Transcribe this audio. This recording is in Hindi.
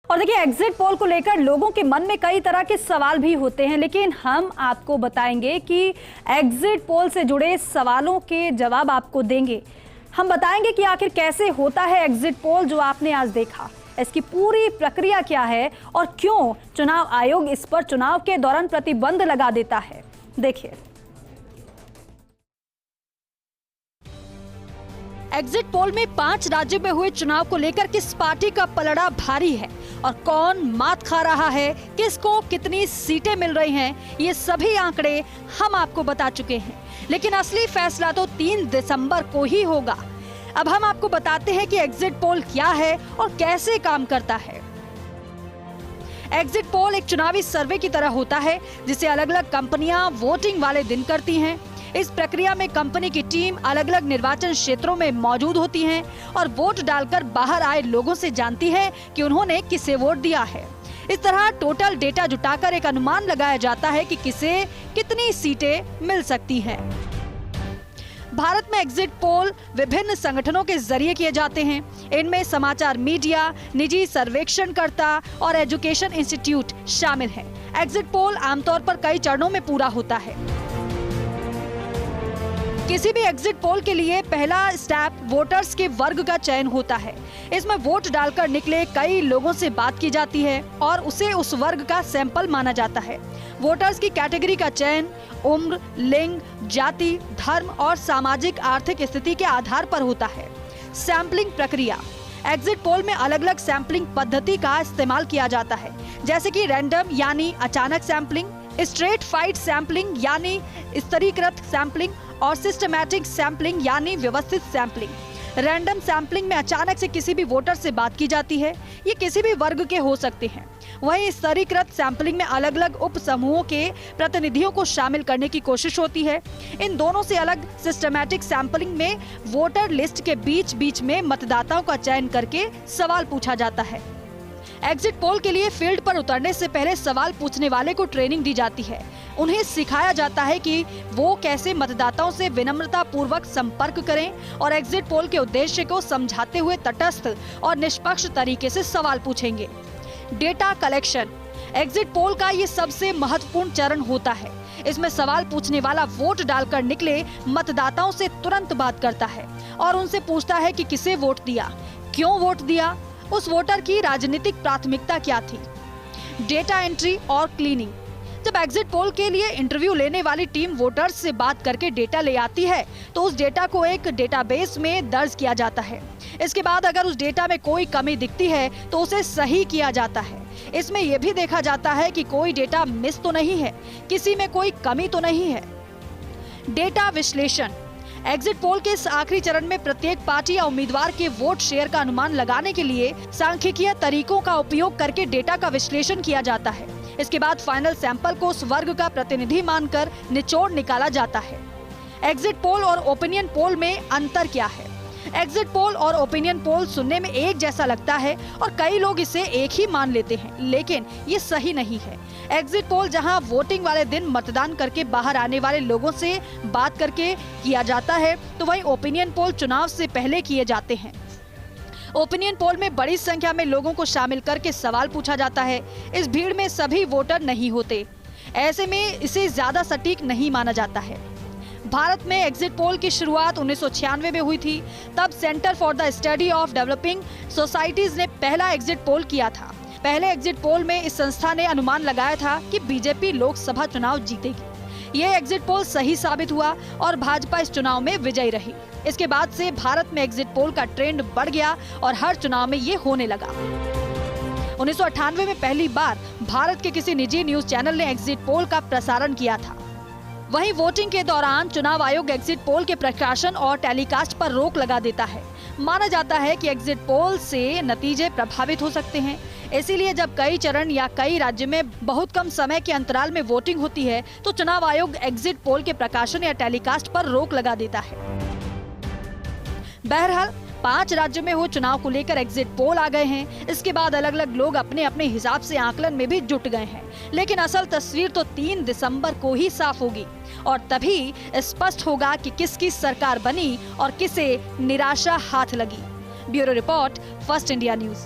और देखिए, एग्जिट पोल को लेकर लोगों के मन में कई तरह के सवाल भी होते हैं, लेकिन हम आपको बताएंगे कि एग्जिट पोल से जुड़े सवालों के जवाब आपको देंगे। हम बताएंगे कि आखिर कैसे होता है एग्जिट पोल जो आपने आज देखा, इसकी पूरी प्रक्रिया क्या है और क्यों चुनाव आयोग इस पर चुनाव के दौरान प्रतिबंध लगा देता है। देखिए, एग्जिट पोल में 5 राज्यों में हुए चुनाव को लेकर किस पार्टी का पलड़ा भारी है और कौन मात खा रहा है, किसको कितनी सीटें मिल रही हैं, ये सभी आंकड़े हम आपको बता चुके हैं। लेकिन असली फैसला तो 3 दिसंबर को ही होगा। अब हम आपको बताते हैं कि एग्जिट पोल क्या है और कैसे काम करता है। एग्जिट पोल एक चुनावी सर्वे की तरह होता है जिसे अलग अलग कंपनियां वोटिंग वाले दिन करती हैं। इस प्रक्रिया में कंपनी की टीम अलग अलग निर्वाचन क्षेत्रों में मौजूद होती है और वोट डालकर बाहर आए लोगों से जानती है कि उन्होंने किसे वोट दिया है। इस तरह टोटल डेटा जुटाकर एक अनुमान लगाया जाता है कि किसे कितनी सीटें मिल सकती हैं। भारत में एग्जिट पोल विभिन्न संगठनों के जरिए किए जाते हैं। इनमें समाचार मीडिया, निजी सर्वेक्षणकर्ता और एजुकेशन इंस्टीट्यूट शामिल हैं। एग्जिट पोल आमतौर पर कई चरणों में पूरा होता है। किसी भी एग्जिट पोल के लिए पहला स्टेप वोटर्स के वर्ग का चयन होता है। इसमें वोट डालकर निकले कई लोगों से बात की जाती है और उसे उस वर्ग का सैंपल माना जाता है। वोटर्स की कैटेगरी का चयन उम्र, लिंग, जाति, धर्म और सामाजिक आर्थिक स्थिति के आधार पर होता है। सैंपलिंग प्रक्रिया, एग्जिट पोल में अलग अलग सैंपलिंग पद्धति का इस्तेमाल किया जाता है, जैसे कि रैंडम यानी अचानक सैंपलिंग, स्ट्रेट फाइट सैंपलिंग यानी स्तरीकृत सैंपलिंग और सिस्टमैटिक सैंपलिंग यानी व्यवस्थित सैंपलिंग। रैंडम सैंपलिंग में अचानक से किसी भी वोटर से बात की जाती है। ये किसी भी वर्ग के हो सकते हैं। वहीं स्तरीकृत सैंपलिंग में अलग अलग उप समूहों के प्रतिनिधियों को शामिल करने की कोशिश होती है। इन दोनों से अलग सिस्टमैटिक सैंपलिंग में वोटर लिस्ट के बीच बीच में मतदाताओं का चयन करके सवाल पूछा जाता है। एग्जिट पोल के लिए फील्ड पर उतरने से पहले सवाल पूछने वाले को ट्रेनिंग दी जाती है। उन्हें सिखाया जाता है कि वो कैसे मतदाताओं से विनम्रता पूर्वक संपर्क करें और एग्जिट पोल के उद्देश्य को समझाते हुए तटस्थ और निष्पक्ष तरीके से सवाल पूछेंगे। डेटा कलेक्शन, एग्जिट पोल का ये सबसे महत्वपूर्ण चरण होता है। इसमें सवाल पूछने वाला वोट डालकर निकले मतदाताओं से तुरंत बात करता है और उनसे पूछता है कि किसे वोट दिया, क्यों वोट दिया, उस वोटर की राजनीतिक प्राथमिकता क्या थी। डेटा एंट्री और क्लीनिंग, जब एग्जिट पोल के लिए इंटरव्यू लेने वाली टीम वोटर्स से बात करके डेटा ले आती है तो उस डेटा को एक डेटाबेस में दर्ज किया जाता है। इसके बाद अगर उस डेटा में कोई कमी दिखती है तो उसे सही किया जाता है। इसमें यह भी देखा जाता है कि कोई डेटा मिस तो नहीं है, किसी में कोई कमी तो नहीं है। डेटा विश्लेषण, एग्जिट पोल के इस आखिरी चरण में प्रत्येक पार्टी या उम्मीदवार के वोट शेयर का अनुमान लगाने के लिए सांख्यिकीय तरीकों का उपयोग करके डेटा का विश्लेषण किया जाता है। इसके बाद फाइनल सैंपल को उस वर्ग का प्रतिनिधि मानकर निचोड़ निकाला जाता है। एग्जिट पोल और ओपिनियन पोल में अंतर क्या है? एग्जिट पोल और ओपिनियन पोल सुनने में एक जैसा लगता है और कई लोग इसे एक ही मान लेते हैं, लेकिन ये सही नहीं है। एग्जिट पोल जहां वोटिंग वाले दिन मतदान करके बाहर आने वाले लोगों से बात करके किया जाता है, तो वहीं ओपिनियन पोल चुनाव से पहले किए जाते हैं। ओपिनियन पोल में बड़ी संख्या में लोगों को शामिल करके सवाल पूछा जाता है। इस भीड़ में सभी वोटर नहीं होते, ऐसे में इसे ज्यादा सटीक नहीं माना जाता है। भारत में एग्जिट पोल की शुरुआत 1996 में हुई थी। तब centre for the study of developing societies ने पहला एग्जिट पोल किया था। पहले एग्जिट पोल में इस संस्था ने अनुमान लगाया था कि बीजेपी लोकसभा चुनाव जीतेगी। ये एग्जिट पोल सही साबित हुआ और भाजपा इस चुनाव में विजयी रही। इसके बाद से भारत में एग्जिट पोल का ट्रेंड बढ़ गया और हर चुनाव में ये होने लगा। 1998 में पहली बार भारत के किसी निजी न्यूज चैनल ने एग्जिट पोल का प्रसारण किया था। वहीं वोटिंग के दौरान चुनाव आयोग एग्जिट पोल के प्रकाशन और टेलीकास्ट पर रोक लगा देता है। माना जाता है कि एग्जिट पोल से नतीजे प्रभावित हो सकते हैं। इसीलिए जब कई चरण या कई राज्य में बहुत कम समय के अंतराल में वोटिंग होती है तो चुनाव आयोग एग्जिट पोल के प्रकाशन या टेलीकास्ट पर रोक लगा देता है। बहरहाल 5 राज्यों में हुए चुनाव को लेकर एग्जिट पोल आ गए हैं। इसके बाद अलग अलग लोग अपने अपने हिसाब से आकलन में भी जुट गए हैं, लेकिन असल तस्वीर तो 3 दिसंबर को ही साफ होगी और तभी स्पष्ट होगा कि किसकी सरकार बनी और किसे निराशा हाथ लगी। Bureau report, first India news.